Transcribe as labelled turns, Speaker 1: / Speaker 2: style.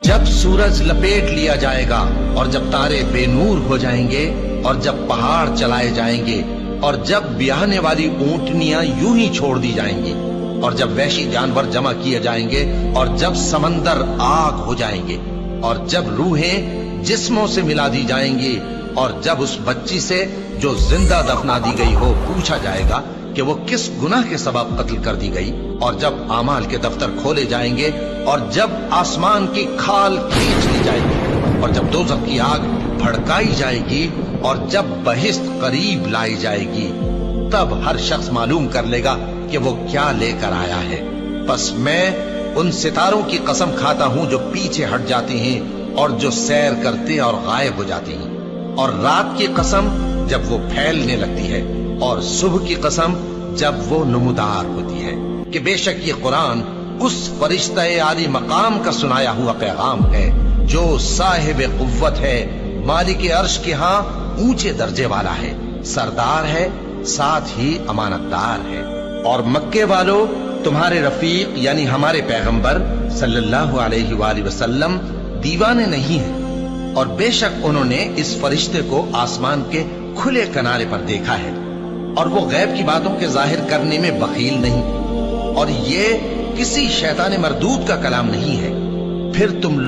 Speaker 1: जब सूरज लपेट लिया जाएगा और जब तारे बेनूर हो जाएंगे और जब पहाड़ चलाए जाएंगे और जब ब्याहने वाली ऊंटनियां यूं ही छोड़ दी जाएंगी और जब वैशी जानवर जमा किए जाएंगे और जब समंदर आग हो जाएंगे और जब रूहें जिस्मों से मिला दी जाएंगी और जब उस बच्ची से जो जिंदा दफना दी गई हो पूछा जाएगा कि वो किस गुनाह के सबब कत्ल कर दी गई और जब आमाल के दफ्तर खोले जाएंगे और जब आसमान की खाल खींच ली जाएगी और जब दोज़ख की आग भड़काई जाएगी और जब बहिश्त करीब लाई जाएगी, तब हर शख्स मालूम कर लेगा कि वो क्या लेकर आया है। बस मैं उन सितारों की कसम खाता हूं जो पीछे हट जाती हैं और जो सैर करते और गायब हो जाती हैं, और रात की कसम जब वो फैलने लगती है और सुबह की कसम जब वो नमूदार होती है कि बेशक ये कुरान उस फरिश्ते आली मकाम का सुनाया हुआ पैगाम है जो साहिब कुव्वत है, मालिक अर्श के यहाँ ऊंचे दर्जे वाला है, सरदार है, साथ ही अमानतदार है। और मक्के वालों, तुम्हारे रफीक यानी हमारे पैगंबर सल्लल्लाहु अलैहि वसल्लम दीवाने नहीं हैं, और बेशक उन्होंने इस फरिश्ते को आसमान के खुले किनारे पर देखा है और वो गैब की बातों के जाहिर करने में बखील नहीं, और ये किसी शैतान मरदूद का कलाम नहीं है। फिर तुम